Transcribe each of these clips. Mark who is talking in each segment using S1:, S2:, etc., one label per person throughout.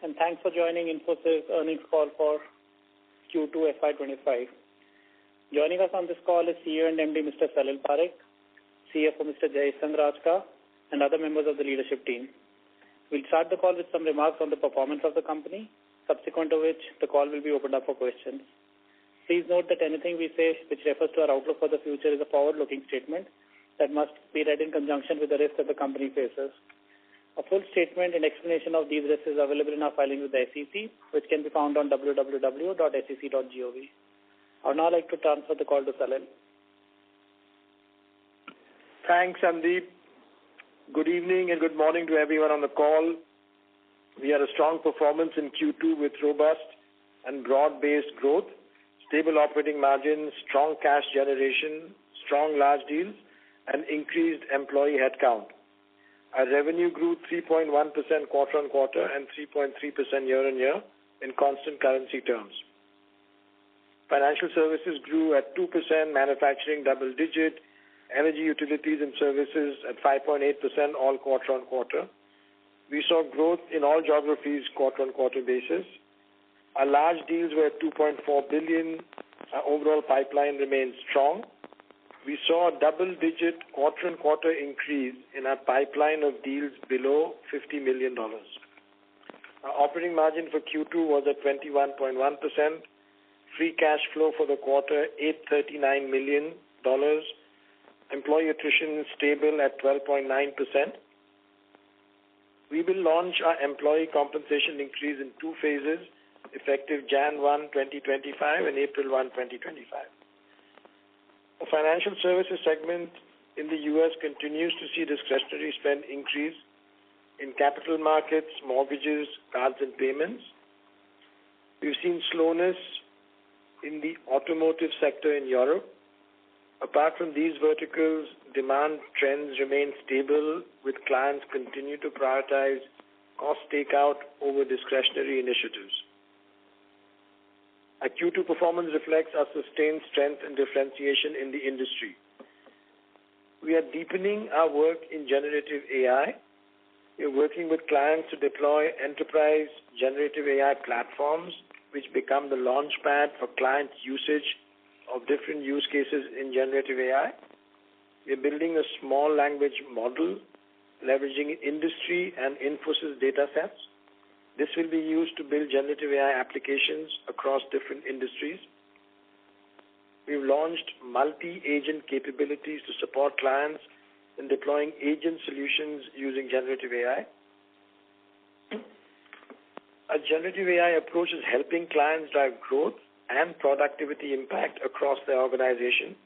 S1: and thanks for joining Infosys earnings call for Q2 FY25. Joining us on this call is CEO and MD Mr. Salil Parekh, CFO Mr. Jayesh Rajka, and other members of the leadership team. We'll start the call with some remarks on the performance of the company, subsequent to which the call will be opened up for questions. Please note that anything we say which refers to our outlook for the future is a forward-looking statement that must be read in conjunction with the risks that the company faces. A full statement and explanation of these risks is available in our filing with the SEC, which can be found on www.sec.gov. I would now like to transfer the call to Salil.
S2: Thanks, Sandeep. Good evening and good morning to everyone on the call. We had a strong performance in Q2 with robust and broad-based growth, stable operating margins, strong cash generation, strong large deals, and increased employee headcount. Our revenue grew 3.1% quarter-on-quarter and 3.3% year-on-year in constant currency terms. Financial services grew at 2%, manufacturing double-digit, energy, utilities, and services at 5.8%, all quarter-on-quarter. We saw growth in all geographies quarter-on-quarter basis. Our large deals were at $2.4 billion. Our overall pipeline remains strong. We saw a double-digit quarter-on-quarter increase in our pipeline of deals below $50 million. Our operating margin for Q2 was at 21.1%. Free cash flow for the quarter, $839 million. Employee attrition stable at 12.9%. We will launch our employee compensation increase in two phases, effective Jan 1, 2025 and April 1, 2025. The financial services segment in the U.S. continues to see discretionary spend increase in capital markets, mortgages, cards, and payments. We've seen slowness in the automotive sector in Europe. Apart from these verticals, demand trends remain stable, with clients continue to prioritize cost takeout over discretionary initiatives. Our Q2 performance reflects our sustained strength and differentiation in the industry. We are deepening our work in generative AI. We are working with clients to deploy enterprise generative AI platforms, which become the launchpad for client usage of different use cases in generative AI. We are building a small language model, leveraging industry and Infosys data sets. This will be used to build generative AI applications across different industries. We've launched multi-agent capabilities to support clients in deploying agent solutions using generative AI. Our generative AI approach is helping clients drive growth and productivity impact across their organization.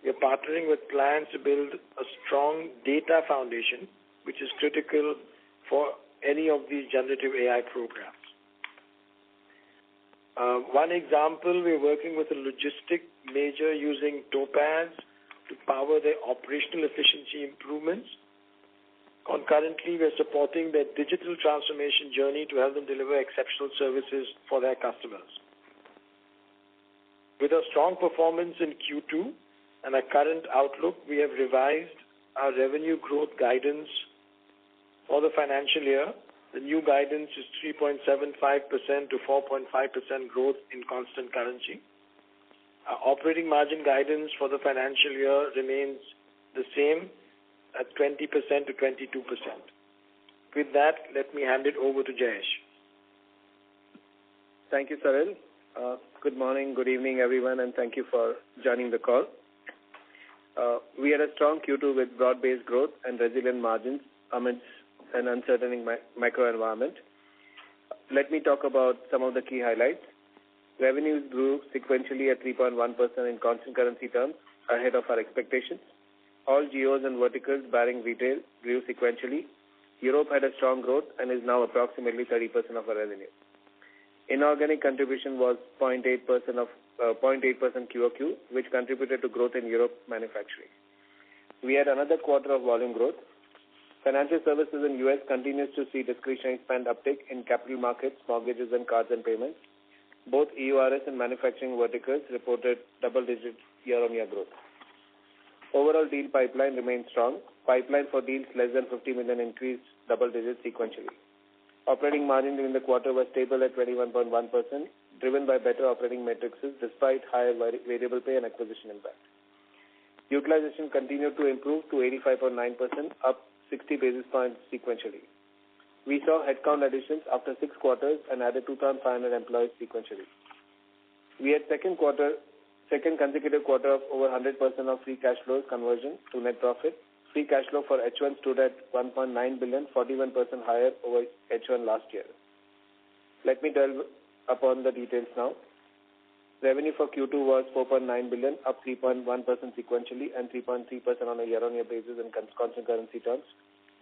S2: We are partnering with clients to build a strong data foundation, which is critical for any of these generative AI programs. One example, we're working with a logistic major using Topaz to power their operational efficiency improvements. Concurrently, we're supporting their digital transformation journey to help them deliver exceptional services for their customers. With a strong performance in Q2 and our current outlook, we have revised our revenue growth guidance for the financial year. The new guidance is 3.75% to 4.5% growth in constant currency. Our operating margin guidance for the financial year remains the same at 20% to 22%. With that, let me hand it over to Jayesh.
S3: Thank you, Salil. Good morning, good evening, everyone, and thank you for joining the call. We had a strong Q2 with broad-based growth and resilient margins amidst an uncertain macro environment. Let me talk about some of the key highlights. Revenues grew sequentially at 3.1% in constant currency terms, ahead of our expectations. All geos and verticals barring retail grew sequentially. Europe had a strong growth and is now approximately 30% of our revenue. Inorganic contribution was 0.8% QOQ, which contributed to growth in Europe manufacturing. We had another quarter of volume growth. Financial services in U.S. continues to see discretionary spend uptick in capital markets, mortgages, and cards and payments. Both EURS and manufacturing verticals reported double-digit year-on-year growth. Overall deal pipeline remains strong. Pipeline for deals less than $50 million increased double digits sequentially. Operating margin during the quarter was stable at 21.1%, driven by better operating metrics despite higher variable pay and acquisition impact. Utilization continued to improve to 85.9%, up 60 basis points sequentially. We saw headcount additions after 6 quarters and added 2,500 employees sequentially. We had second consecutive quarter of over 100% of free cash flows conversion to net profit. Free cash flow for H1 stood at 1.9 billion, 41% higher over H1 last year. Let me delve upon the details now. Revenue for Q2 was 4.9 billion, up 3.1% sequentially and 3.3% on a year-on-year basis in constant currency terms.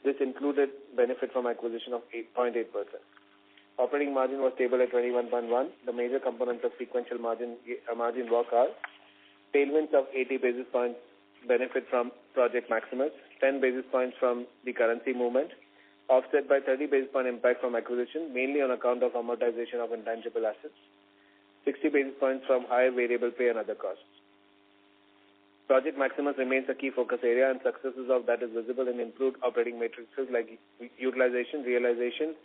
S3: This included benefit from acquisition of 8.8%. Operating margin was stable at 21.1%. The major components of sequential margin walk are tailwinds of 80 basis points benefit from Project Maximus, 10 basis points from the currency movement, offset by 30 basis point impact from acquisition, mainly on account of amortization of intangible assets, 60 basis points from higher variable pay and other costs. Project Maximus remains a key focus area, and successes of that is visible in improved operating metrics like utilization, realization,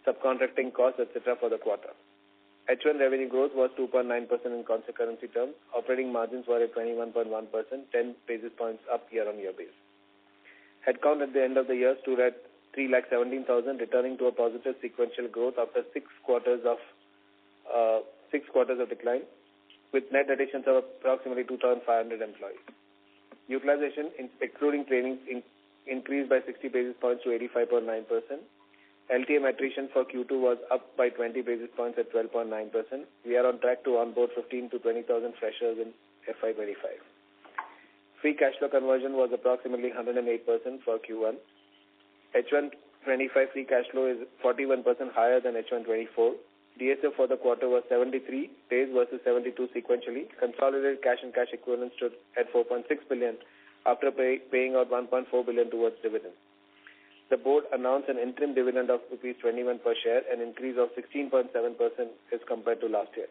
S3: subcontracting costs, etc. for the quarter. H1 revenue growth was 2.9% in constant currency terms. Operating margins were at 21.1%, 10 basis points up year-on-year basis. Headcount at the end of the year stood at 317,000, returning to a positive sequential growth after 6 quarters of decline, with net additions of approximately 2,500 employees. Utilization, excluding trainings, increased by 60 basis points to 85.9%. LTM attrition for Q2 was up by 20 basis points at 12.9%. We are on track to onboard 15 to 20,000 freshers in FY25. Free cash flow conversion was approximately 108% for Q1. H1 25 free cash flow is 41% higher than H1 24. DSO for the quarter was 73 days versus 72 sequentially. Consolidated cash and cash equivalents stood at 4.6 billion after paying out 1.4 billion towards dividends. The board announced an interim dividend of rupees 21 per share, an increase of 16.7% as compared to last year.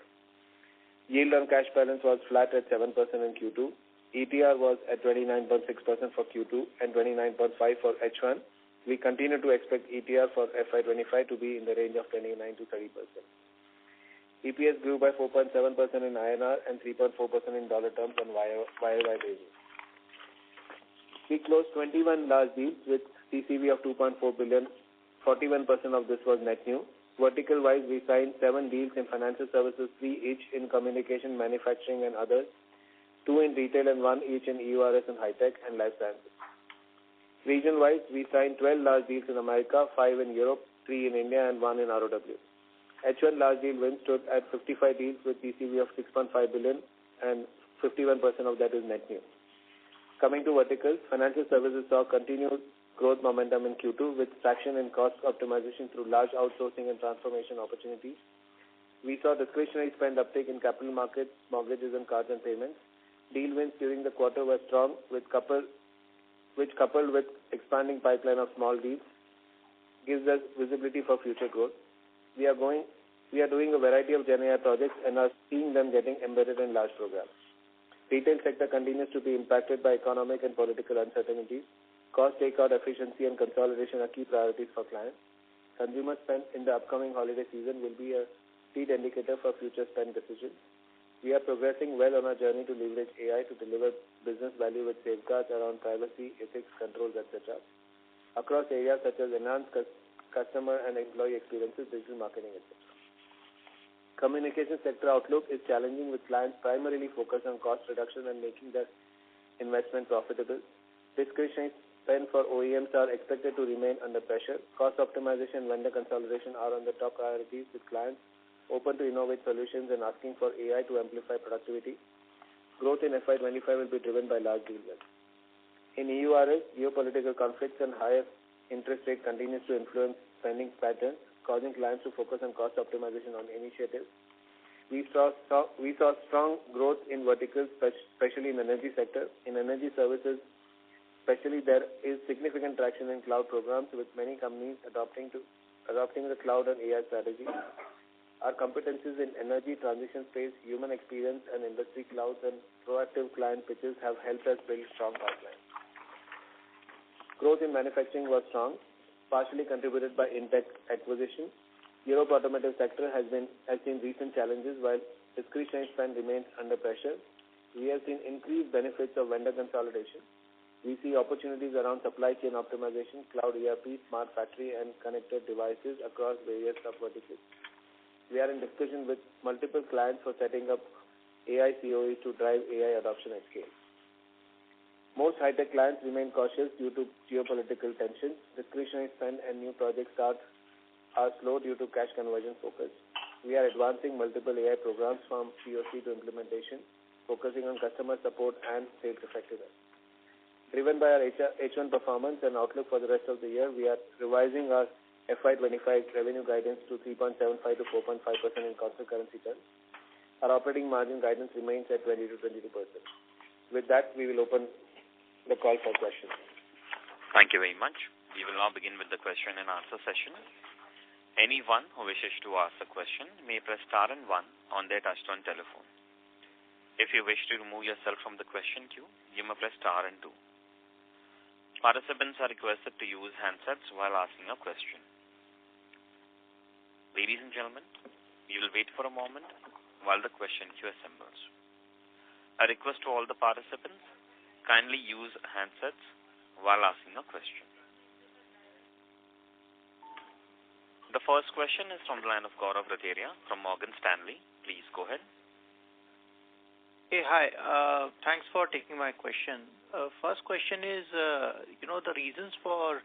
S3: Yield on cash balance was flat at 7% in Q2. ETR was at 29.6% for Q2 and 29.5% for H1. We continue to expect ETR for FY25 to be in the range of 29 to 30%. EPS grew by 4.7% in INR and 3.4% in dollar terms on YOY basis. We closed 21 large deals with TCV of 2.4 billion. 41% of this was net new. Vertical-wise, we signed 7 deals in financial services, 3 each in communication, manufacturing, and others, 2 in retail, and 1 each in EURS and high-tech and life sciences. Region-wise, we signed 12 large deals in America, 5 in Europe, 3 in India, and 1 in ROW. H1 large deal wins stood at 55 deals with TCV of 6.5 billion, and 51% of that is net new. Coming to verticals, financial services saw continued growth momentum in Q2 with traction in cost optimization through large outsourcing and transformation opportunities. We saw discretionary spend uptake in capital markets, mortgages, and cards and payments. Deal wins during the quarter were strong, which coupled with expanding pipeline of small deals gives us visibility for future growth. We are doing a variety of GenAI projects and are seeing them getting embedded in large programs. Retail sector continues to be impacted by economic and political uncertainties. Cost takeout, efficiency, and consolidation are key priorities for clients. Consumer spend in the upcoming holiday season will be a lead indicator for future spend decisions. We are progressing well on our journey to leverage AI to deliver business value with safeguards around privacy, ethics, controls, etc. across areas such as enhanced customer and employee experiences, digital marketing, etc. Communication sector outlook is challenging with clients primarily focused on cost reduction and making their investment profitable. Discretionary spend for OEMs are expected to remain under pressure. Cost optimization and vendor consolidation are on the top priorities with clients open to innovate solutions and asking for AI to amplify productivity. Growth in FY25 will be driven by large deal wins. In EURS, geopolitical conflicts and higher interest rate continues to influence spending patterns, causing clients to focus on cost optimization on initiatives. We saw strong growth in verticals, especially in energy sector. In energy services, especially there is significant traction in cloud programs with many companies adopting the cloud and AI strategy. Our competencies in energy transition space, human experience, and industry clouds and proactive client pitches have helped us build strong pipelines. Growth in manufacturing was strong. partially contributed by Intech acquisition. Europe automotive sector has seen recent challenges while discretionary spend remains under pressure. We have seen increased benefits of vendor consolidation. We see opportunities around supply chain optimization, cloud ERP, smart factory, and connected devices across various sub-verticals. We are in discussion with multiple clients for setting up AI COEs to drive AI adoption at scale. Most high-tech clients remain cautious due to geopolitical tensions. Discretionary spend and new project starts are slow due to cash conversion focus. We are advancing multiple AI programs from POC to implementation, focusing on customer support and sales effectiveness. Driven by our H1 performance and outlook for the rest of the year, we are revising our FY25 revenue guidance to 3.75 to 4.5% in constant currency terms. Our operating margin guidance remains at 20 to 22%. With that, we will open the call for questions.
S4: Thank you very much. We will now begin with the question and answer session. Anyone who wishes to ask a question may press star and 1 on their touchtone telephone. If you wish to remove yourself from the question queue, you may press star and 2. Participants are requested to use handsets while asking a question. Ladies and gentlemen, we will wait for a moment while the question queue assembles. A request to all the participants, kindly use handsets while asking a question. The first question is from the line of Gaurav Rateria from Morgan Stanley. Please go ahead.
S5: Hey, hi. Thanks for taking my question. First question is, the reasons for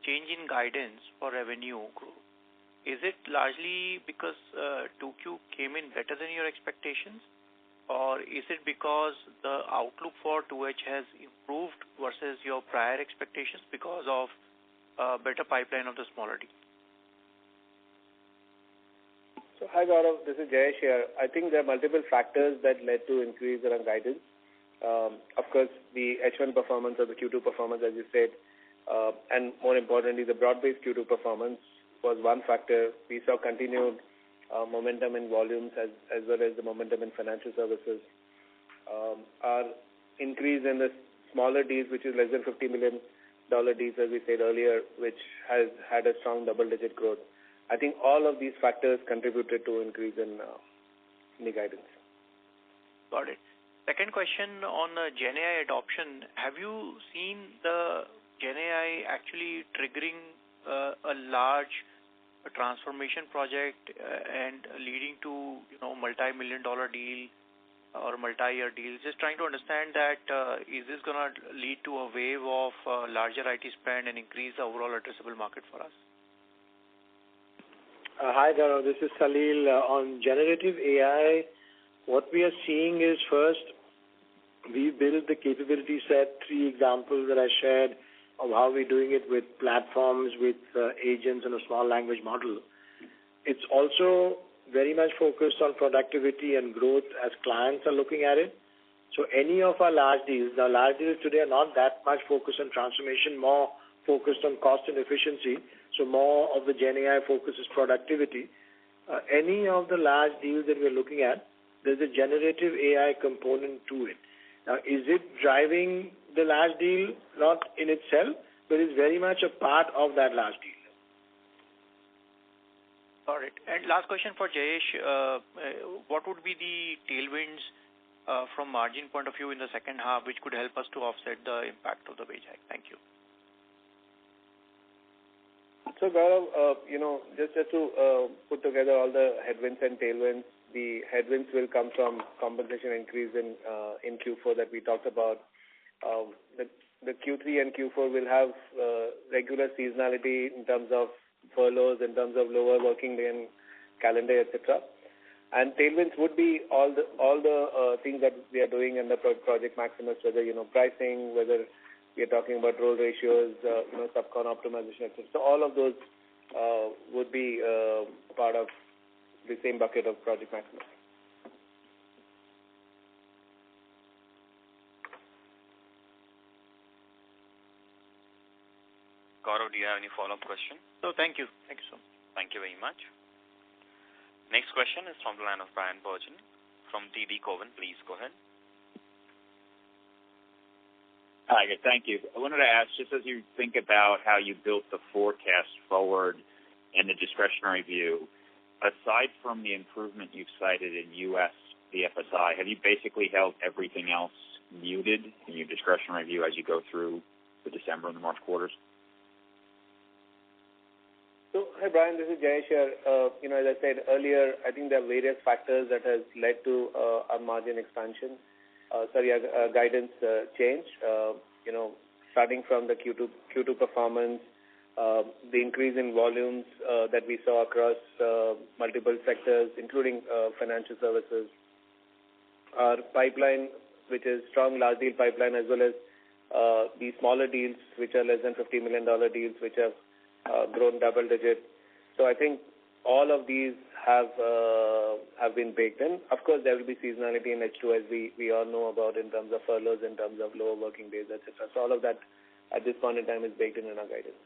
S5: change in guidance for revenue growth. Is it largely because 2Q came in better than your expectations? Or is it because the outlook for 2H has improved versus your prior expectations because of better pipeline of the smaller deal?
S3: So, hi Gaurav, this is Jayesh here. I think there are multiple factors that led to increase in our guidance. Of course, the H1 performance or the Q2 performance, as you said, and more importantly, the broad-based Q2 performance was one factor. We saw continued momentum in volumes as well as the momentum in financial services. Our increase in the smaller deals, which is less than $50 million deals, as we said earlier, which has had a strong double-digit growth. I think all of these factors contributed to increase in the guidance.
S5: Got it. Second question on GenAI adoption. Have you seen the GenAI actually triggering a large transformation project and leading to multi-million-dollar deal or multi-year deals? Just trying to understand that is this going to lead to a wave of larger IT spend and increase the overall addressable market for us?
S2: Hi, Gaurav. This is Salil. On generative AI, what we are seeing is first, we built the capability set, 3 examples that I shared of how we're doing it with platforms, with agents and a small language model. It's also very much focused on productivity and growth as clients are looking at it. So any of our large deals, now large deals today are not that much focused on transformation, more focused on cost and efficiency. So more of the GenAI focus is productivity. Any of the large deals that we're looking at, there's a generative AI component to it. Now, is it driving the large deal? Not in itself, but it's very much a part of that large deal.
S5: All right. And last question for Jayesh. What would be the tailwinds from margin point of view in the second half, which could help us to offset the impact of the wage hike? Thank you.
S3: So, Gaurav, just to put together all the headwinds and tailwinds, the headwinds will come from compensation increase in Q4 that we talked about. The Q3 and Q4 will have regular seasonality in terms of furloughs, in terms of lower working day and calendar, etc. And tailwinds would be all the things that we are doing in the Project Maximus, whether pricing, whether we are talking about role ratios, subcon optimization, etc. So all of those would be part of the same bucket of Project Maximus.
S4: Gaurav, do you have any follow-up question?
S5: No, thank you. Thank you so much.
S4: Thank you very much. Next question is from the line of Brian Burgeon from TD Cowen. Please go ahead.
S6: Hi, good. Thank you. I wanted to ask, just as you think about how you built the forecast forward and the discretionary view, aside from the improvement you've cited in U.S. BFSI, have you basically held everything else muted in your discretionary view as you go through the December and the March quarters?
S3: So, hi, Brian. This is Jayesh here. As I said earlier, I think there are various factors that has led to our margin expansion. Our guidance change. Starting from the Q2 performance, the increase in volumes that we saw across multiple sectors, including financial services. Our pipeline, which is strong large deal pipeline, as well as the smaller deals, which are less than $50 million deals, which have grown double digit. So I think all of these have been baked in. Of course, there will be seasonality in H2, as we all know about, in terms of furloughs, in terms of lower working days, etc. So all of that at this point in time is baked in our guidance.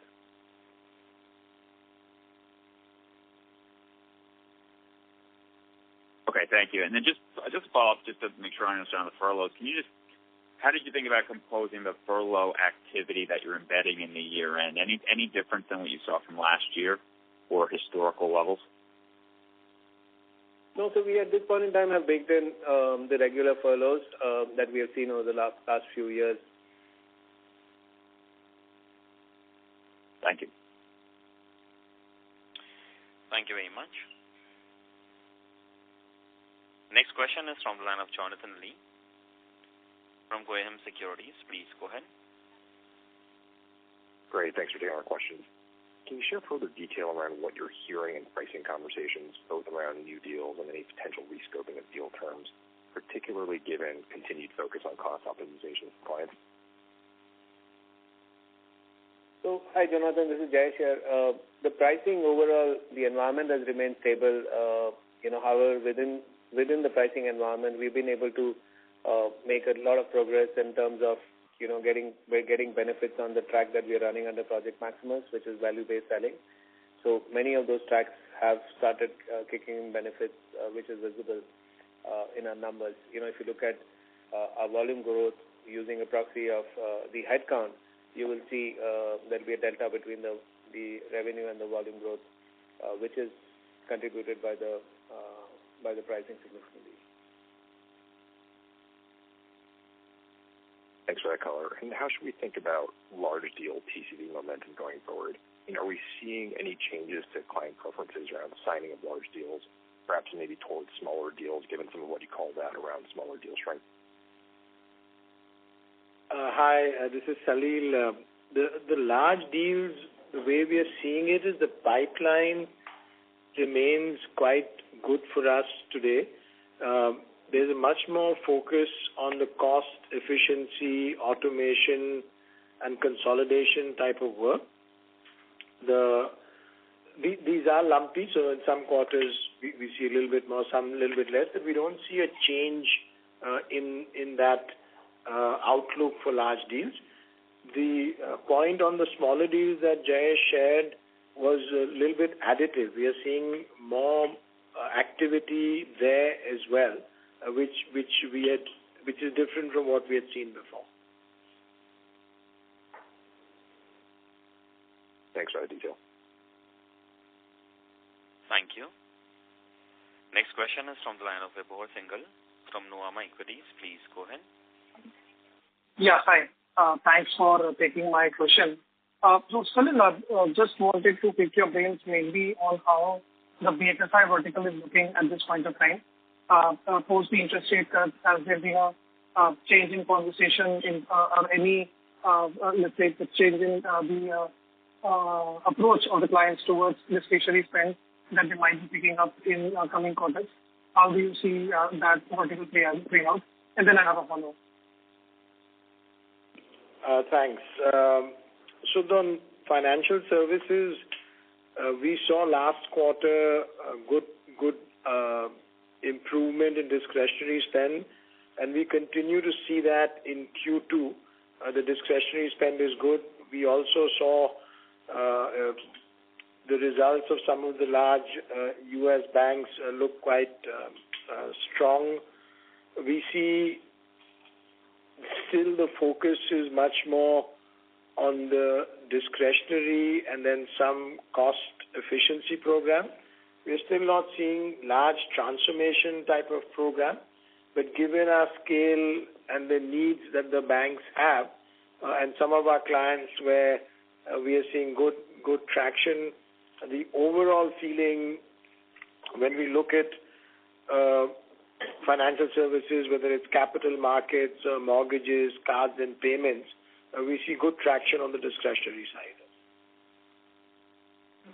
S6: Okay, thank you. And then just follow up, just to make sure I understand the furloughs. How did you think about composing the furlough activity that you're embedding in the year end? Any different than what you saw from last year or historical levels?
S3: No, so we at this point in time have baked in the regular furloughs that we have seen over the last few years.
S6: Thank you.
S4: Thank you very much. Next question is from the line of Jonathan Lee from Goeham Securities. Please go ahead.
S7: Great. Thanks for taking our questions. Can you share further detail around what you're hearing in pricing conversations, both around new deals and any potential rescoping of deal terms, particularly given continued focus on cost optimization for clients?
S3: So, hi, Jonathan. This is Jayesh here. The pricing overall, the environment has remained stable. However, within the pricing environment, we've been able to make a lot of progress in terms of we're getting benefits on the track that we are running under Project Maximus, which is value-based selling. So many of those tracks have started kicking in benefits, which is visible in our numbers. If you look at our volume growth using a proxy of the headcount, you will see there'll be a delta between the revenue and the volume growth, which is contributed by the pricing significantly.
S7: Thanks for that color. And how should we think about large deal TCV momentum going forward? Are we seeing any changes to client preferences around the signing of large deals, perhaps maybe towards smaller deals, given some of what you called out around smaller deal strength?
S2: Hi, this is Salil. The large deals, the way we are seeing it is the pipeline remains quite good for us today. There's a much more focus on the cost, efficiency, automation, and consolidation type of work. These are lumpy, so in some quarters we see a little bit more, some a little bit less, but we don't see a change in that outlook for large deals. The point on the smaller deals that Jayesh shared was a little bit additive. We are seeing more activity there as well, which is different from what we had seen before.
S7: Thanks for the detail.
S4: Thank you. Next question is from the line of Vibhor Singhal from Nuvama Equities. Please go ahead.
S8: Yeah, hi. Thanks for taking my question. So, Salil, just wanted to pick your brains mainly on how the BFSI vertical is looking at this point of time. Post the interest rate cuts, has there been a change in conversation or any, let's say, the change in the approach of the clients towards discretionary spend that they might be picking up in coming quarters? How do you see that vertical play out? And then I have a follow-up.
S2: Thanks. So the financial services, we saw last quarter good improvement in discretionary spend, and we continue to see that in Q2. The discretionary spend is good. We also saw the results of some of the large U.S. banks look quite strong. We see still the focus is much more on the discretionary and then some cost efficiency program. We're still not seeing large transformation type of program, but given our scale and the needs that the banks have, and some of our clients where we are seeing good traction, the overall feeling when we look at financial services, whether it's capital markets, mortgages, cards and payments, we see good traction on the discretionary side.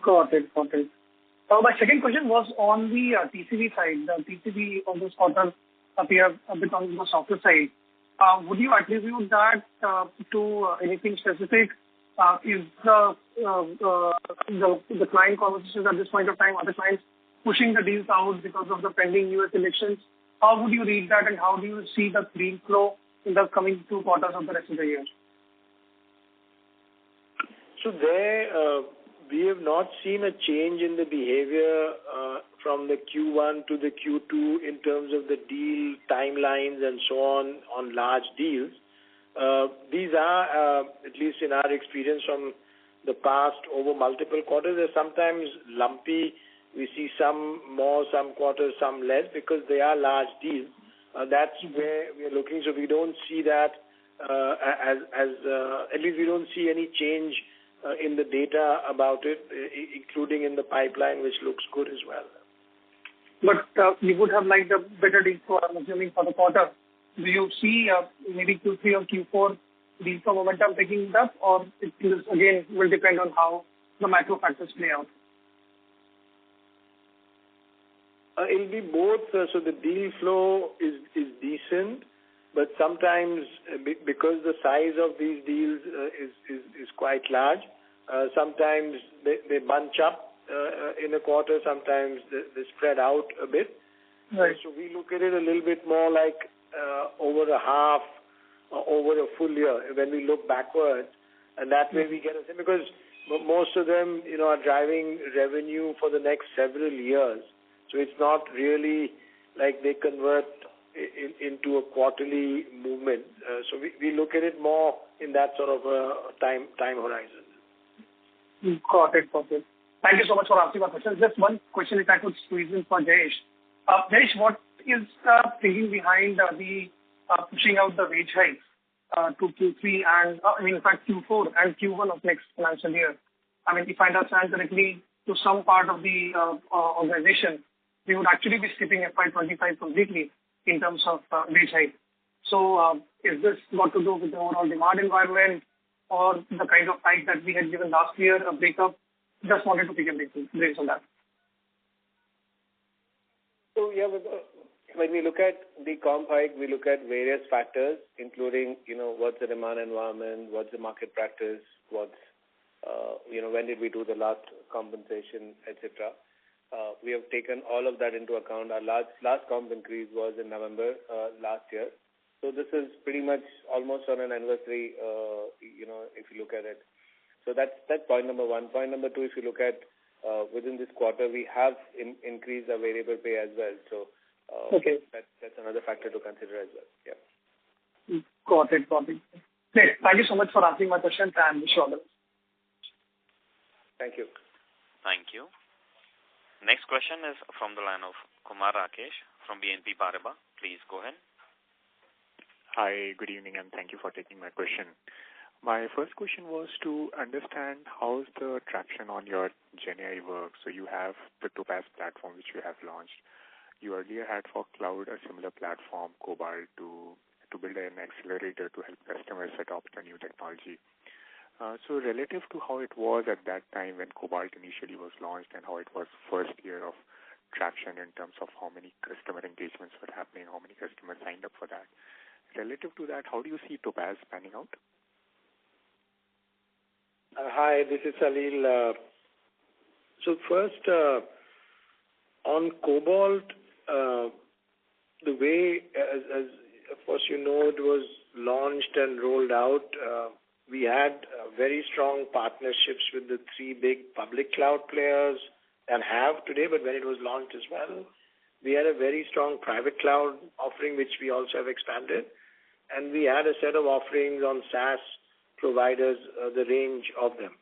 S8: Got it. My second question was on the TCV side. The TCV on this quarter appear a bit on the softer side. Would you attribute that to anything specific? Is the client conversations at this point of time, are the clients pushing the deals out because of the pending U.S. elections? How would you read that, and how do you see the deal flow in the coming 2 quarters of the rest of the year?
S2: So we have not seen a change in the behavior from the Q1 to the Q2 in terms of the deal timelines and so on large deals. These are, at least in our experience from the past over multiple quarters, they're sometimes lumpy. We see some more, some quarters, some less, because they are large deals. That's where we are looking. So we don't see that at least we don't see any change in the data about it, including in the pipeline, which looks good as well.
S8: But you would have liked a better deal flow, I'm assuming, for the quarter. Do you see maybe Q3 or Q4 deal flow momentum picking up, or it again will depend on how the macro factors play out?
S2: It'll be both. So the deal flow is decent, but sometimes because the size of these deals is quite large, sometimes they bunch up in a quarter, sometimes they spread out a bit.
S8: Right.
S2: So we look at it a little bit more like over a half, over a full year when we look backwards, and that way we get a sense, because most of them, are driving revenue for the next several years. So it's not really like they convert into a quarterly movement. So we look at it more in that sort of a time horizon.
S8: Got it. Thank you so much for answering my questions. Just one question, if I could squeeze in for Jayesh. Jayesh, what is the thinking behind the pushing out the wage hikes to Q3 and, in fact, Q4 and Q1 of next financial year? If I understand correctly, to some part of the organization, we would actually be skipping FY25 completely in terms of wage hike. So is this got to do with the overall demand environment or the kind of hike that we had given last year, a breakup? Just wanted to pick your brains on that.
S3: So, when we look at the comp hike, we look at various factors, including, what's the demand environment, what's the market practice, what's, when did we do the last compensation, etc. We have taken all of that into account. Our last comp increase was in November last year. So this is pretty much almost on an anniversary, if you look at it. So that's point number one. Point number two, if you look at within this quarter, we have increased our variable pay as well. So
S8: okay.
S3: That's another factor to consider as well. Yeah.
S8: Got it. Great. Thank you so much for answering my questions, and wish you all the best.
S3: Thank you.
S4: Thank you. Next question is from the line of Kumar Rakesh from BNP Paribas. Please go ahead.
S9: Hi, good evening, and thank you for taking my question. My first question was to understand how's the traction on your GenAI work. So you have the Topaz platform, which you have launched. You earlier had for cloud a similar platform, Cobalt, to build an accelerator to help customers adopt the new technology. So relative to how it was at that time when Cobalt initially was launched and how it was first year of traction in terms of how many customer engagements were happening, how many customers signed up for that. Relative to that, how do you see Topaz panning out?
S2: Hi, this is Salil. So first, on Cobalt, the way, as of course it was launched and rolled out, we had very strong partnerships with the 3 big public cloud players and have today, but when it was launched as well, we had a very strong private cloud offering, which we also have expanded. and we had a set of offerings on SaaS providers, the range of them.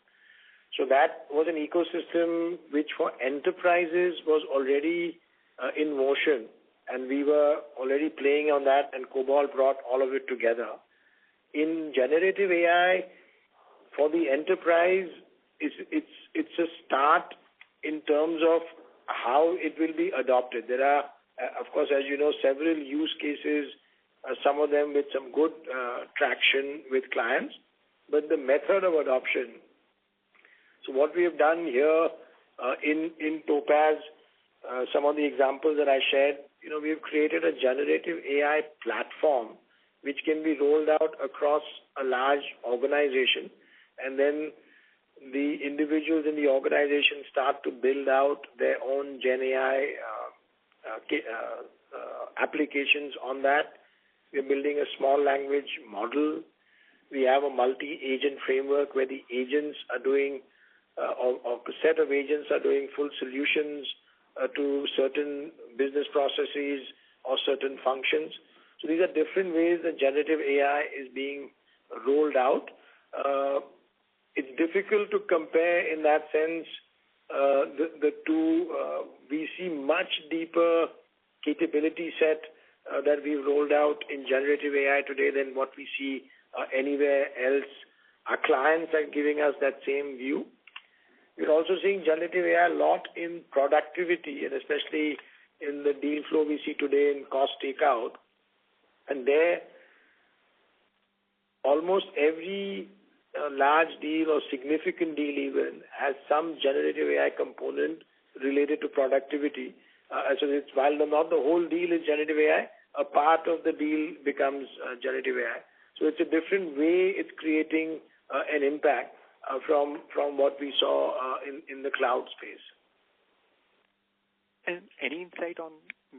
S2: So that was an ecosystem which for enterprises was already in motion, and we were already playing on that, and Cobalt brought all of it together. In generative AI, for the enterprise, it's a start in terms of how it will be adopted. There are, of course, as you know, several use cases, some of them with some good traction with clients, but the method of adoption. So what we have done here in Topaz, some of the examples that I shared, we have created a generative AI platform which can be rolled out across a large organization, and then the individuals in the organization start to build out their own Gen AI applications on that. We're building a small language model. We have a multi-agent framework where the agents are doing, or a set of agents are doing full solutions to certain business processes or certain functions. So these are different ways that generative AI is being rolled out. It's difficult to compare in that sense the two. We see much deeper capability set that we've rolled out in generative AI today than what we see anywhere else. Our clients are giving us that same view. We're also seeing generative AI a lot in productivity, and especially in the deal flow we see today in cost takeout. And there, almost every large deal or significant deal even has some generative AI component related to productivity. So it's, while not the whole deal is generative AI, a part of the deal becomes generative AI. So it's a different way it's creating an impact from what we saw in the cloud space.
S9: And any insight on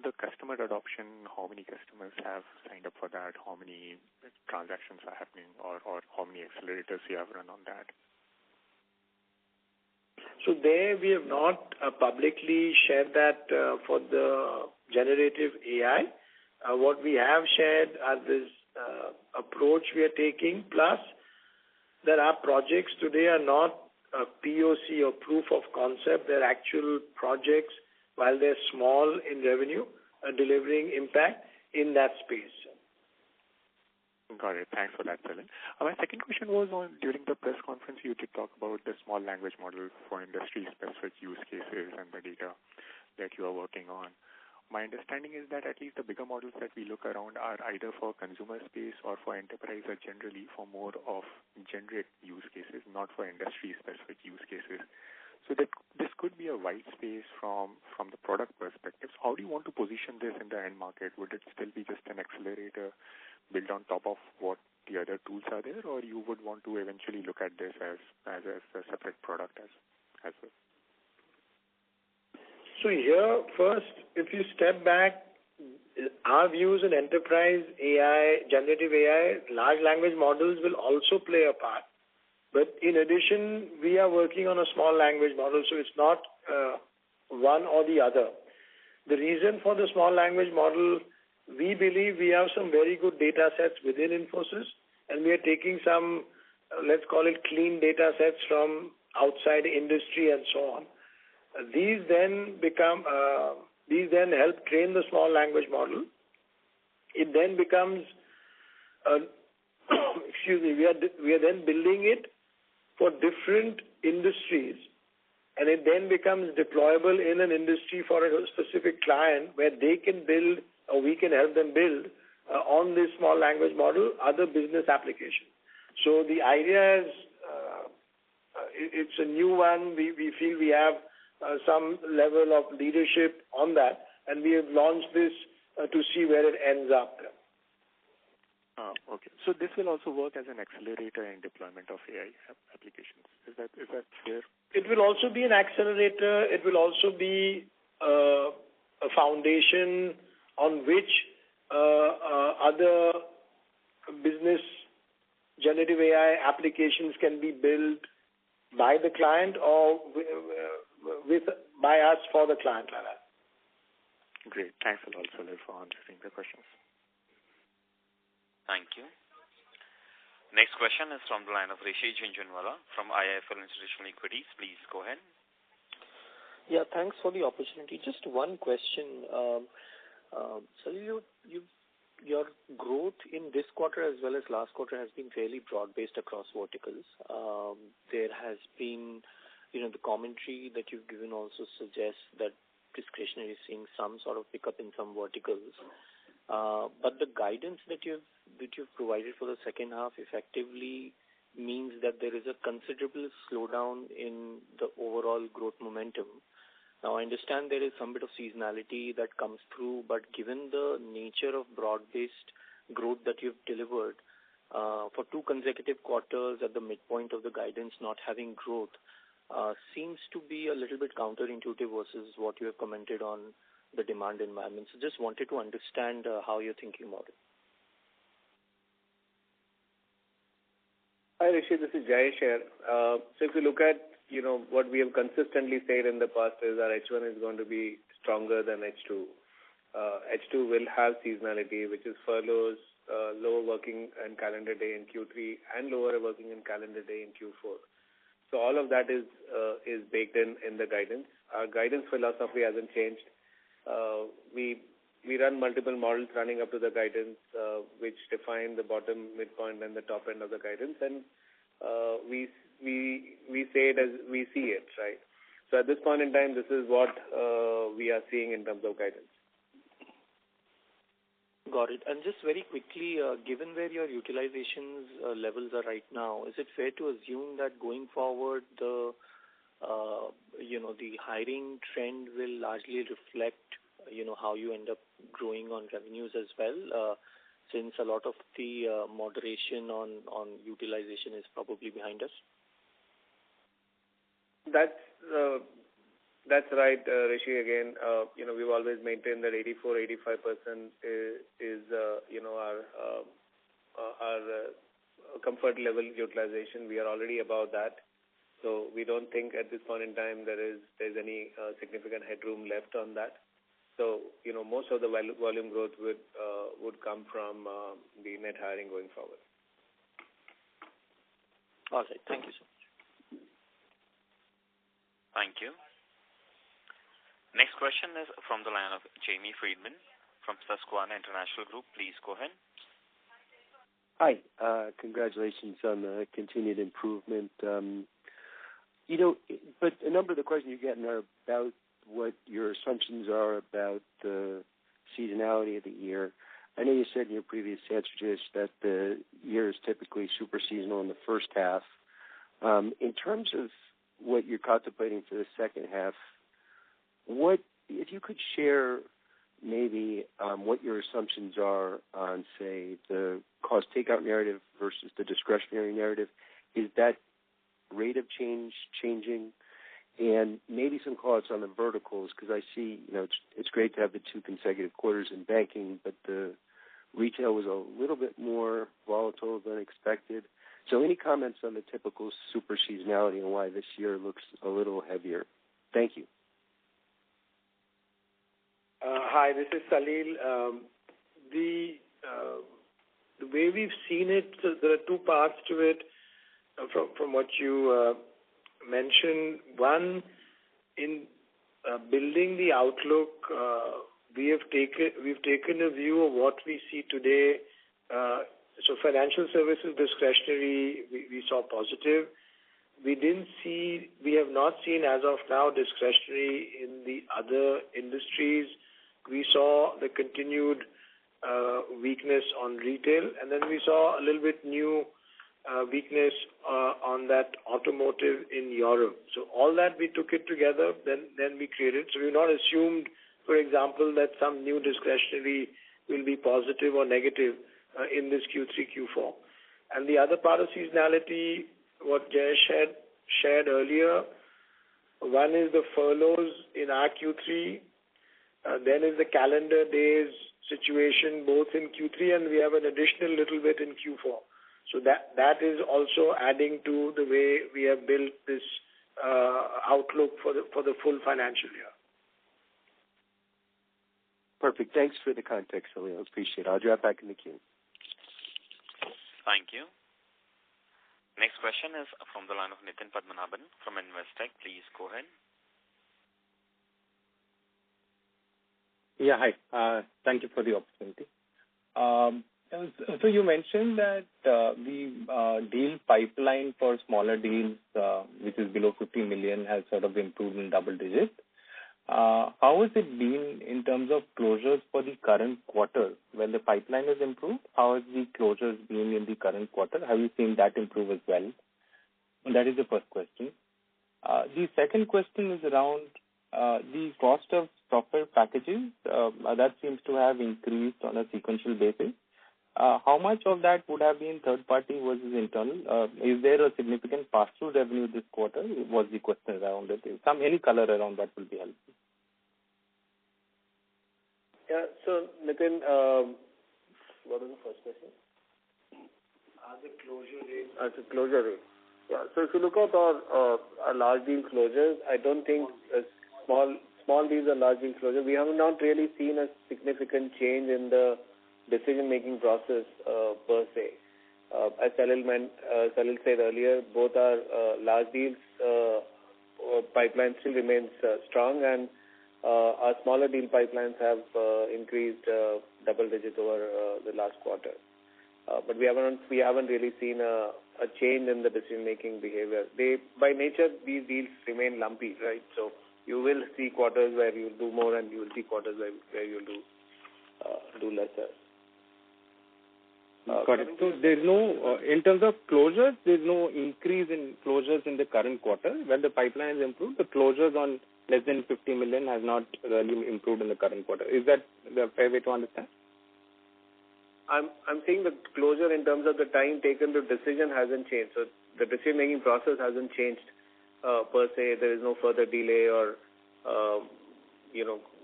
S9: the customer adoption? How many customers have signed up for that? How many transactions are happening, or how many accelerators you have run on that?
S2: So there we have not publicly shared that for the generative AI. What we have shared are this approach we are taking, plus that our projects today are not a POC or proof of concept. They're actual projects, while they're small in revenue, are delivering impact in that space.
S9: Got it. Thanks for that, Salil. My second question was on, during the press conference, you did talk about the small language model for industry-specific use cases and the data that you are working on. My understanding is that at least the bigger models that we look around are either for consumer space or for enterprise, or generally for more of generic use cases, not for industry-specific use cases. So that this could be a wide space from the product perspective. So how do you want to position this in the end market? Would it still be just an accelerator built on top of what the other tools are there, or you would want to eventually look at this as a separate product as well?
S2: So here, first, if you step back, our views in enterprise AI, generative AI, large language models will also play a part. But in addition, we are working on a small language model, so it's not one or the other. The reason for the small language model, we believe we have some very good data sets within Infosys, and we are taking some, let's call it clean data sets from outside industry and so on. These then help train the small language model. It then becomes, we are then building it for different industries, and it then becomes deployable in an industry for a specific client where they can build, or we can help them build on this small language model other business applications. So the idea is, it's a new one. We feel we have some level of leadership on that, and we have launched this to see where it ends up.
S9: Okay. So this will also work as an accelerator in deployment of AI applications. Is that fair?
S2: It will also be an accelerator. It will also be a foundation on which other business generative AI applications can be built by the client or by us for the client.
S9: Great. Thanks a lot, Salil, for answering the questions.
S4: Thank you. Next question is from the line of Rishi Jhunjhunwala from IIFL Institutional Equities. Please go ahead.
S10: Yeah, thanks for the opportunity. Just one question. So your growth in this quarter as well as last quarter has been fairly broad-based across verticals. There has been, the commentary that you've given also suggests that discretionary is seeing some sort of pickup in some verticals. But the guidance that you've provided for the second half effectively means that there is a considerable slowdown in the overall growth momentum. Now, I understand there is some bit of seasonality that comes through, but given the nature of broad-based growth that you've delivered, for 2 consecutive quarters at the midpoint of the guidance not having growth, seems to be a little bit counterintuitive versus what you have commented on the demand environment. So just wanted to understand how you're thinking about it.
S3: Hi, Rishi. This is Jayesh here. So if you look at what we have consistently said in the past is our H1 is going to be stronger than H2. H2 will have seasonality, which is furloughs, lower working and calendar day in Q3, and lower working and calendar day in Q4. So all of that is baked in the guidance. Our guidance philosophy hasn't changed. We run multiple models running up to the guidance, which define the bottom, midpoint, and the top end of the guidance, and we say it as we see it, right? So at this point in time, this is what we are seeing in terms of guidance.
S10: Got it. And just very quickly, given where your utilizations levels are right now, is it fair to assume that going forward, the hiring trend will largely reflect, how you end up growing on revenues as well, since a lot of the moderation on utilization is probably behind us?
S3: That's right, Rishi. Again, we've always maintained that 84-85% is our comfort level utilization. We are already above that, so we don't think at this point in time there's any significant headroom left on that. So most of the volume growth would come from the net hiring going forward.
S10: All right. Thank you so much.
S4: Thank you. Next question is from the line of Jamie Friedman from Susquehanna International Group. Please go ahead.
S11: Hi. Congratulations on the continued improvement. But a number of the questions you're getting are about what your assumptions are about the seasonality of the year. I know you said in your previous answer just that the year is typically super seasonal in the first half. In terms of what you're contemplating for the second half, if you could share maybe what your assumptions are on, say, the cost takeout narrative versus the discretionary narrative, is that rate of change changing? And maybe some thoughts on the verticals, because I see, it's great to have the 2 consecutive quarters in banking, but the retail was a little bit more volatile than expected. So any comments on the typical super seasonality and why this year looks a little heavier? Thank you.
S2: Hi, this is Salil. The way we've seen it, so there are 2 parts to it from what you mentioned. One, in building the outlook, we've taken a view of what we see today. So financial services discretionary, we saw positive. We have not seen as of now discretionary in the other industries. We saw the continued weakness on retail, and then we saw a little bit new weakness on that automotive in Europe. So all that we took it together, then we created. So we've not assumed, for example, that some new discretionary will be positive or negative in this Q3, Q4. And the other part of seasonality, what Jayesh had shared earlier, one is the furloughs in our Q3, then is the calendar days situation both in Q3, and we have an additional little bit in Q4. So that is also adding to the way we have built this outlook for the full financial year.
S11: Perfect. Thanks for the context, Salil. I appreciate it. I'll drop back in the queue.
S4: Thank you. Next question is from the line of Nitin Padmanabhan from Investec. Please go ahead.
S12: Yeah, hi. Thank you for the opportunity. So you mentioned that the deal pipeline for smaller deals, which is below 50 million, has sort of improved in double digits. How has it been in terms of closures for the current quarter? When the pipeline has improved, how has the closures been in the current quarter? Have you seen that improve as well? And that is the first question. The second question is around the cost of software packages. That seems to have increased on a sequential basis. How much of that would have been third party versus internal? Is there a significant pass-through revenue this quarter? Was the question around it? Any color around that will be helpful.
S3: Yeah, so Nitin, what was the first question? The closure rate. Yeah, so if you look at our large deal closures, I don't think small deals are large deal closures. We have not really seen a significant change in the decision-making process per se. As Salil said earlier, both our large deals pipeline still remains strong, and our smaller deal pipelines have increased double digits over the last quarter. But we haven't really seen a change in the decision-making behavior. By nature, these deals remain lumpy, right? So you will see quarters where you'll do more, and you will see quarters where you'll do lesser.
S12: Got it. So there's no, in terms of closures, there's no increase in closures in the current quarter. When the pipeline has improved, the closures on less than 50 million has not really improved in the current quarter. Is that the fair way to understand?
S3: I'm saying the closure in terms of the time taken to decision hasn't changed. So the decision-making process hasn't changed per se. There is no further delay or,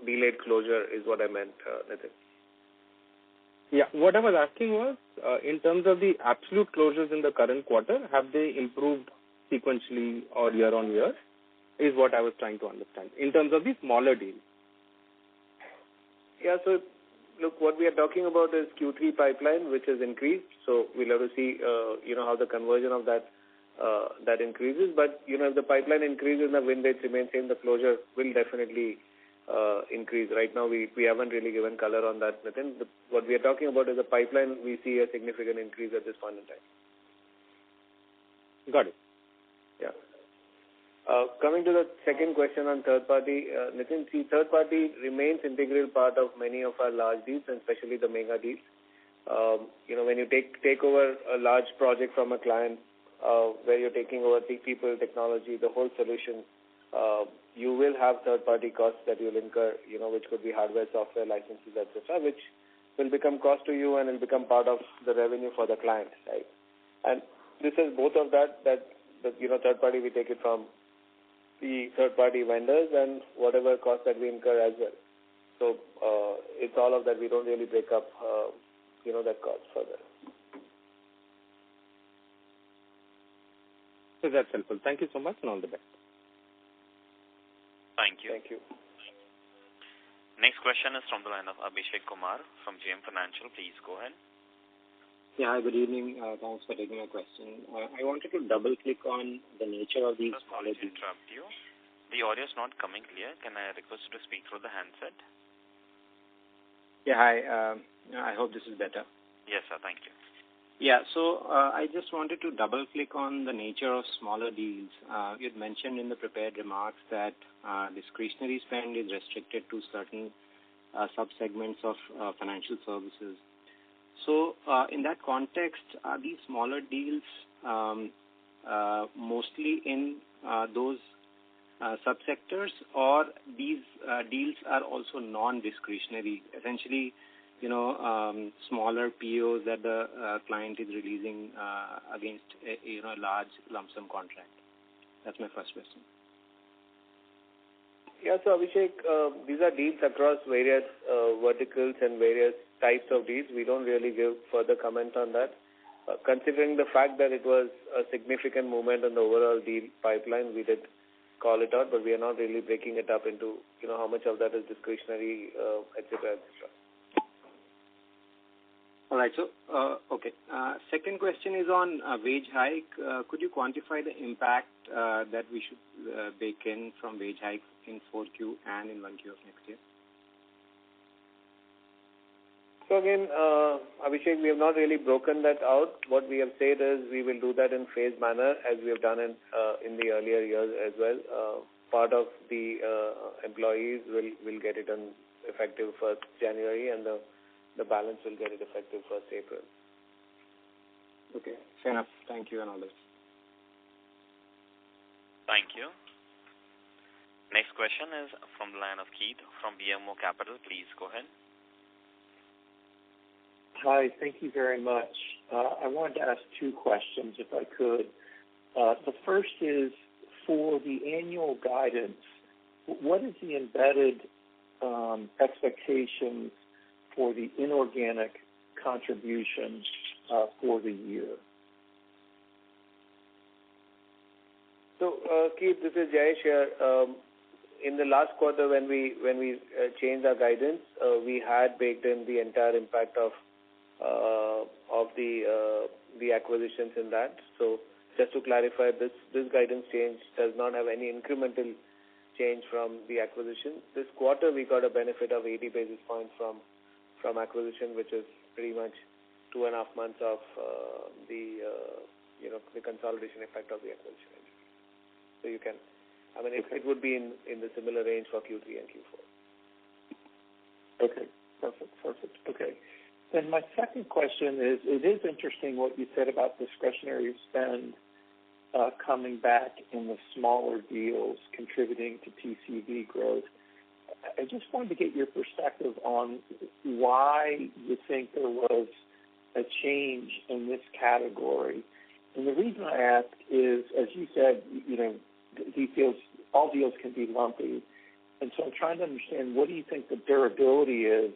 S3: delayed closure is what I meant, Nitin.
S12: Yeah, what I was asking was, in terms of the absolute closures in the current quarter, have they improved sequentially or year on year, is what I was trying to understand, in terms of the smaller deals.
S3: Yeah, so look, what we are talking about is Q3 pipeline, which has increased. So we'll have to see, how the conversion of that increases. But, if the pipeline increases and the win rates remain same, the closure will definitely increase. Right now, we haven't really given color on that, Nitin. What we are talking about is a pipeline. We see a significant increase at this point in time.
S12: Got it.
S3: Yeah. Coming to the second question on third party, Nitin, see, third party remains integral part of many of our large deals, and especially the mega deals. When you take over a large project from a client, where you're taking over the people, technology, the whole solution, you will have third-party costs that you'll incur, which could be hardware, software, licenses, etc., which will become cost to you and will become part of the revenue for the client, right? And this is both of that third-party, we take it from the third-party vendors and whatever cost that we incur as well. So it's all of that. We don't really break up, that cost further.
S12: So that's helpful. Thank you so much, and all the best.
S4: Thank you.
S3: Thank you.
S4: Next question is from the line of Abhishek Kumar from JM Financial. Please go ahead.
S13: Yeah, hi, good evening. Thanks for taking my question. I wanted to double-click on the nature of these smaller deals.
S4: Sorry to interrupt you. The audio is not coming clear. Can I request you to speak through the handset?
S13: Yeah, hi. I hope this is better.
S4: Yes, sir. Thank you.
S13: Yeah, so I just wanted to double-click on the nature of smaller deals. You had mentioned in the prepared remarks that discretionary spend is restricted to certain sub-segments of financial services. So in that context, are these smaller deals mostly in those subsectors, or these deals are also non-discretionary, essentially, smaller POs that the client is releasing against a large lump sum contract? That's my first question.
S3: Yeah, so Abhishek, these are deals across various verticals and various types of deals. We don't really give further comment on that. Considering the fact that it was a significant movement in the overall deal pipeline, we did call it out, but we are not really breaking it up into, how much of that is discretionary, etc., etc.
S13: All right. So, okay. Second question is on wage hike. Could you quantify the impact that we should bake in from wage hike in 4Q and in 1Q of next year?
S3: So again, Abhishek, we have not really broken that out. What we have said is we will do that in phased manner as we have done in the earlier years as well. Part of the employees will get it on effective 1st January and the balance will get it effective 1st April.
S13: Okay, fair enough. Thank you and all this.
S4: Thank you. Next question is from the line of Keith from BMO Capital. Please go ahead.
S14: Hi, thank you very much. I wanted to ask two questions if I could. The first is for the annual guidance, what is the embedded expectations for the inorganic contribution for the year?
S3: So, Keith, this is Jayesh here. In the last quarter, when we changed our guidance, we had baked in the entire impact of the acquisitions in that. So, just to clarify, this guidance change does not have any incremental change from the acquisition. This quarter, we got a benefit of 80 basis points from acquisition, which is pretty much 2.5 months of the consolidation effect of the acquisition. So you can, it would be in the similar range for Q3 and Q4.
S14: Okay, perfect. Okay. Then my second question is, it is interesting what you said about discretionary spend coming back in the smaller deals contributing to TCV growth. I just wanted to get your perspective on why you think there was a change in this category. And the reason I ask is, as you said, all deals can be lumpy. And so I'm trying to understand, what do you think the durability is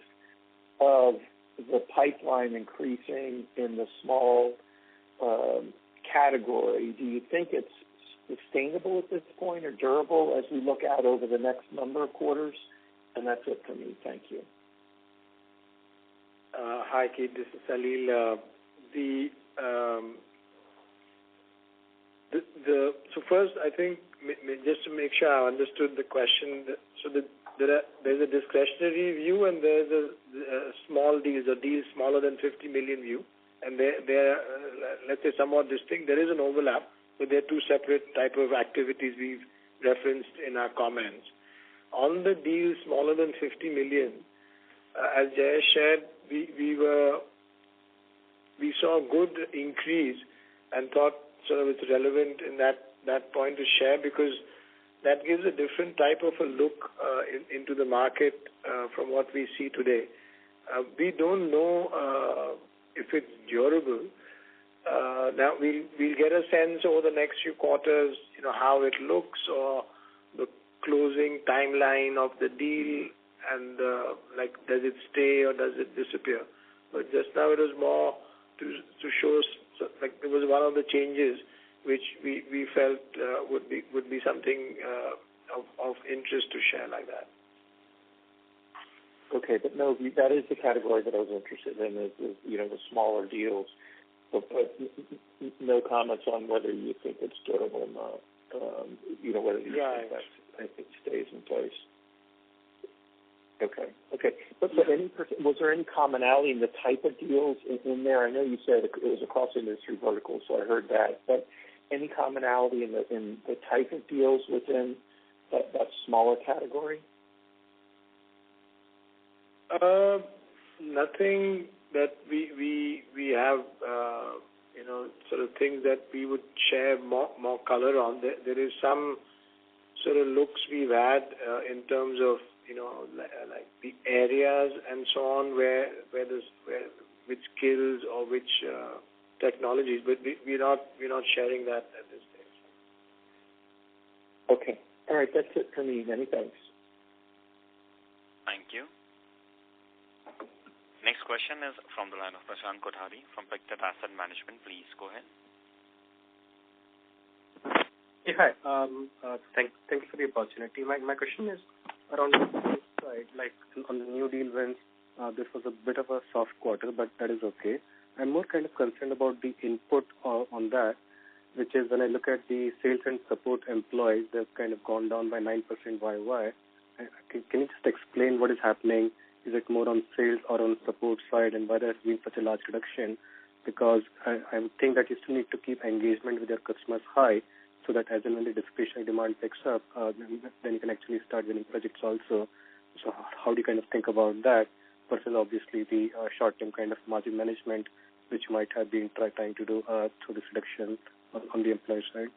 S14: of the pipeline increasing in the small category? Do you think it's sustainable at this point or durable as we look out over the next number of quarters? And that's it for me. Thank you.
S2: Hi, Keith. This is Salil. So first, I think, just to make sure I understood the question, there's a discretionary view and there's a small deals, or deals smaller than 50 million view, and they're let's say, somewhat distinct. There is an overlap, but they're two separate type of activities we've referenced in our comments. On the deals smaller than 50 million, as Jayesh shared, we saw a good increase and thought sort of it's relevant in that point to share, because that gives a different type of a look into the market from what we see today. We don't know if it's durable. Now we'll get a sense over the next few quarters, how it looks, or the closing timeline of the deal, and does it stay or does it disappear? But just now it was more to show, it was one of the changes which we felt would be something of interest to share like that.
S14: Okay, but no, that is the category that I was interested in, is the smaller deals. But no comments on whether you think it's durable or not. Whether you think that it stays in place. Okay. But was there any commonality in the type of deals in there? I know you said it was across industry verticals, so I heard that. But any commonality in the type of deals within that smaller category?
S2: Nothing that we have, sort of things that we would share more color on. There is some sort of looks we've had in terms of, like the areas and so on, where which skills or which technologies, but we're not sharing that at this stage.
S14: Okay. All right. That's it for me. Many thanks.
S4: Thank you. Next question is from the line of Prashant Kothari from Pictet Asset Management. Please go ahead.
S15: Hey, hi. Thank you for the opportunity. My question is around the side, like on the new deal wins. This was a bit of a soft quarter, but that is okay. I'm more kind of concerned about the input on that, which is when I look at the sales and support employees, they've kind of gone down by 9% YY. Can you just explain what is happening? Is it more on sales or on support side, and why there has been such a large reduction? Because I would think that you still need to keep engagement with your customers high, so that as and when the discretionary demand picks up, then you can actually start winning projects also. So how do you kind of think about that versus obviously the short-term kind of margin management, which you might have been trying to do through this reduction on the employee side?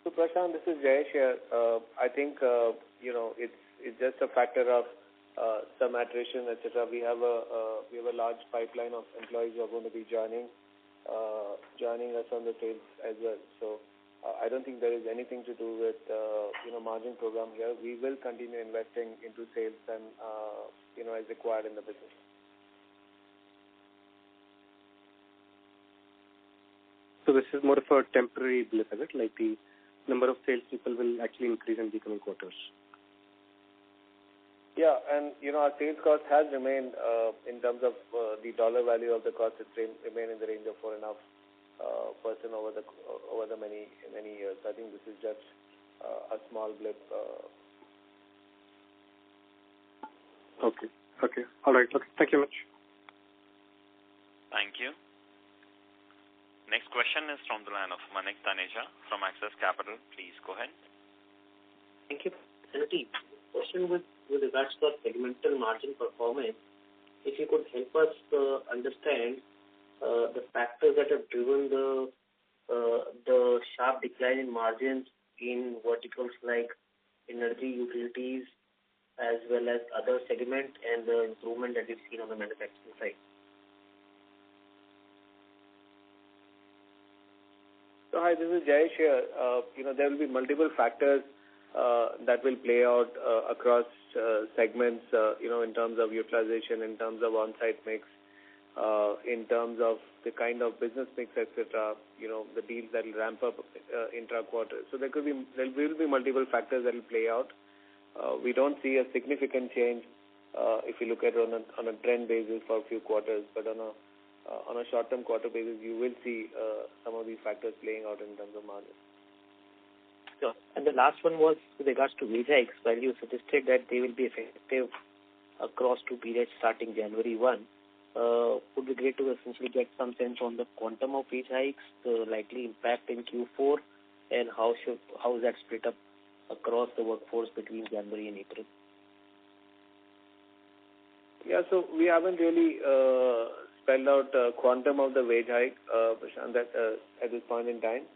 S3: So Prashant, this is Jayesh here. I think it's just a factor of some attrition, etc. We have a large pipeline of employees who are going to be joining us on the sales as well. So I don't think there is anything to do with margin program here. We will continue investing into sales and as required in the business.
S15: So this is more of a temporary blip, is it? Like the number of salespeople will actually increase in the coming quarters.
S3: Yeah, and our sales cost has remained in terms of the dollar value of the cost. It's remained in the range of 4.5% over the many years. I think this is just a small blip.
S15: Okay. All right. Okay. Thank you much.
S4: Thank you. Next question is from the line of Manik Taneja from Axis Capital. Please go ahead.
S16: Thank you. Question with regards to our segmental margin performance, if you could help us understand the factors that have driven the sharp decline in margins in verticals like energy, utilities, as well as other segment, and the improvement that we've seen on the manufacturing side.
S3: So hi, this is Jayesh here. There will be multiple factors that will play out across segments, in terms of utilization, in terms of on-site mix, in terms of the kind of business mix, etc., the deals that will ramp up intra-quarter. So there will be multiple factors that will play out. We don't see a significant change if you look at it on a trend basis for a few quarters, but on a short-term quarter basis, you will see some of these factors playing out in terms of margin.
S16: Sure. And the last one was with regards to wage hikes, where you suggested that they will be effective across two periods starting January 1. Would be great to essentially get some sense on the quantum of wage hikes, the likely impact in Q4, and how is that split up across the workforce between January and April?
S3: Yeah, so we haven't really spelled out quantum of the wage hike, Prashant, at this point in time.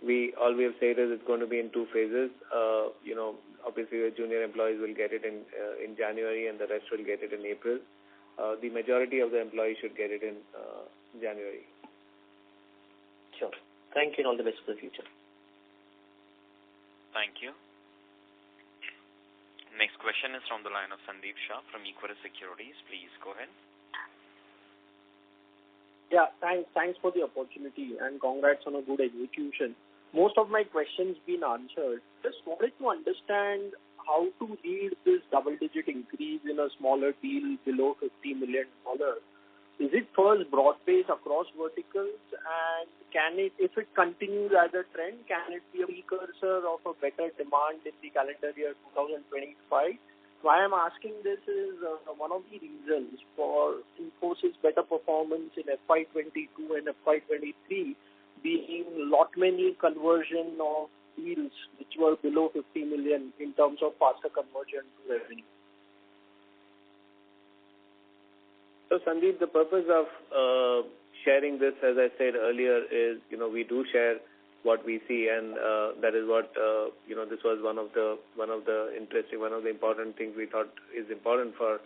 S3: All we have said is it's going to be in two phases. Obviously the junior employees will get it in January, and the rest will get it in April. The majority of the employees should get it in January.
S16: Sure. Thank you, and all the best for the future.
S4: Thank you. Next question is from the line of Sandeep Shah from Equirus Securities. Please go ahead.
S17: Yeah, thanks for the opportunity, and congrats on a good execution. Most of my questions been answered. Just wanted to understand how to read this double-digit increase in a smaller deal below $50 million. Is it first broad-based across verticals, and if it continues as a trend, can it be a precursor of a better demand in the calendar year 2025? Why I'm asking this is one of the reasons for Infosys' better performance in FY22 and FY23 being many conversion of deals which were below 50 million in terms of faster conversion to revenue.
S3: So Sandeep, the purpose of sharing this, as I said earlier, is we do share what we see, and that is what this was one of the important things we thought is important for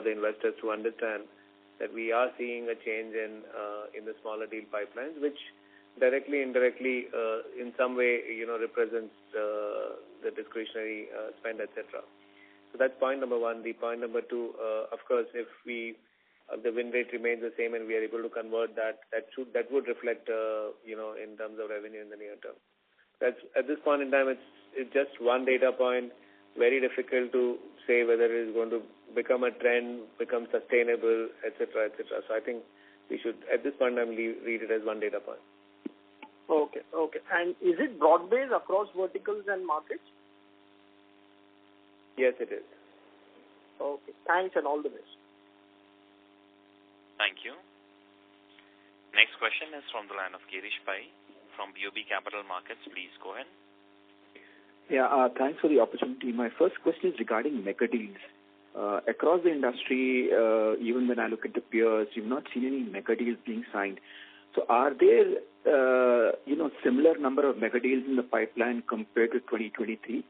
S3: the investors to understand, that we are seeing a change in the smaller deal pipelines, which directly, indirectly, in some way, represents the discretionary spend, etc. So that's point number one. The point number two, of course, if the win rate remains the same and we are able to convert that would reflect, in terms of revenue in the near term. That's at this point in time, it's just one data point. Very difficult to say whether it is going to become a trend, become sustainable, etc., etc. So I think we should, at this point in time, read it as one data point.
S17: Okay. And is it broad-based across verticals and markets?
S3: Yes, it is.
S17: Okay. Thanks and all the best.
S4: Thank you. Next question is from the line of Girish Pai from BOB Capital Markets. Please go ahead.
S18: Yeah, thanks for the opportunity. My first question is regarding mega deals. Across the industry, even when I look at the peers, you've not seen any mega deals being signed. So are there, similar number of mega deals in the pipeline compared to 2023?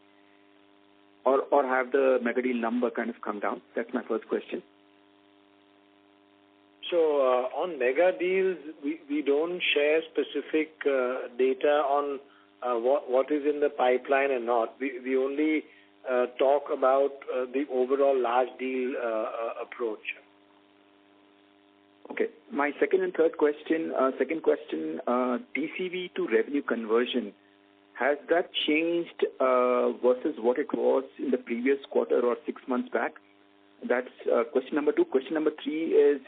S18: Or have the mega deal number kind of come down? That's my first question.
S2: So on mega deals, we don't share specific data on what is in the pipeline and not. We only talk about the overall large deal approach.
S18: Okay. My second and third question, TCV to revenue conversion, has that changed versus what it was in the previous quarter or 6 months back? That's question number 2. Question number 3 is,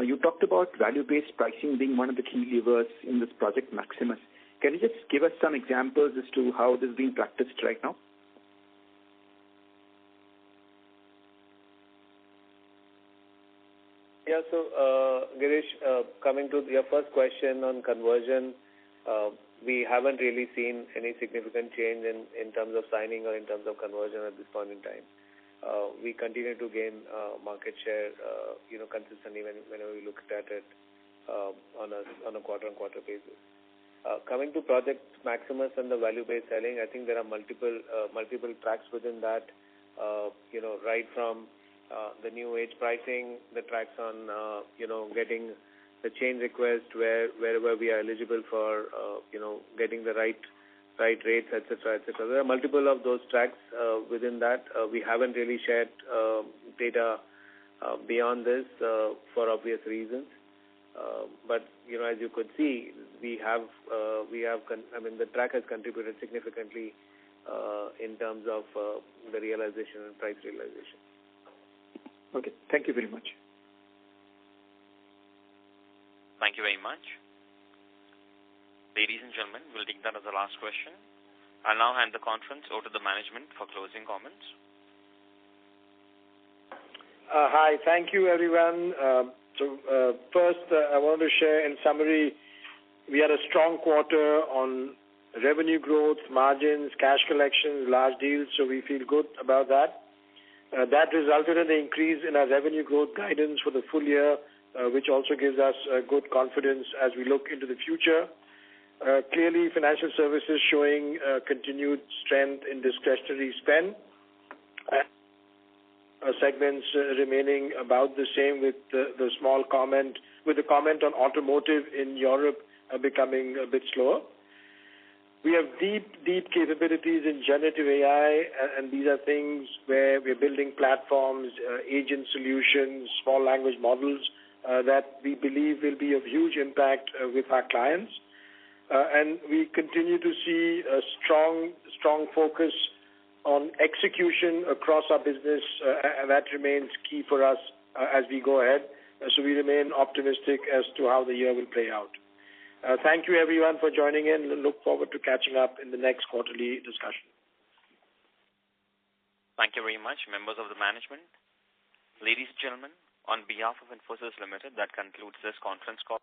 S18: you talked about value-based pricing being one of the key levers in this Project Maximus. Can you just give us some examples as to how this is being practiced right now?
S3: Yeah, so Girish, coming to your first question on conversion, we haven't really seen any significant change in terms of signing or in terms of conversion at this point in time. We continue to gain market share, consistently whenever we look at it on a quarter-on-quarter basis. Coming to Project Maximus and the value-based selling, I think there are multiple tracks within that. Right from the new age pricing, the tracks on getting the change request wherever we are eligible for getting the right rates, etc., etc. There are multiple of those tracks within that. We haven't really shared data beyond this for obvious reasons. But as you could see, the track has contributed significantly in terms of the realization and price realization.
S18: Okay, thank you very much.
S4: Thank you very much. Ladies and gentlemen, we'll take that as the last question. I'll now hand the conference over to the management for closing comments.
S2: Hi, thank you everyone. First, I want to share in summary, we had a strong quarter on revenue growth, margins, cash collections, large deals, so we feel good about that. That resulted in an increase in our revenue growth guidance for the full year, which also gives us good confidence as we look into the future. Clearly, financial services showing continued strength in discretionary spend. Segments remaining about the same with the comment on automotive in Europe becoming a bit slower. We have deep capabilities in generative AI, and these are things where we're building platforms, agent solutions, small language models that we believe will be of huge impact with our clients. And we continue to see a strong focus on execution across our business, and that remains key for us as we go ahead. So we remain optimistic as to how the year will play out. Thank you everyone for joining in. Look forward to catching up in the next quarterly discussion.
S4: Thank you very much, members of the management. Ladies and gentlemen, on behalf of Infosys Limited, that concludes this conference call.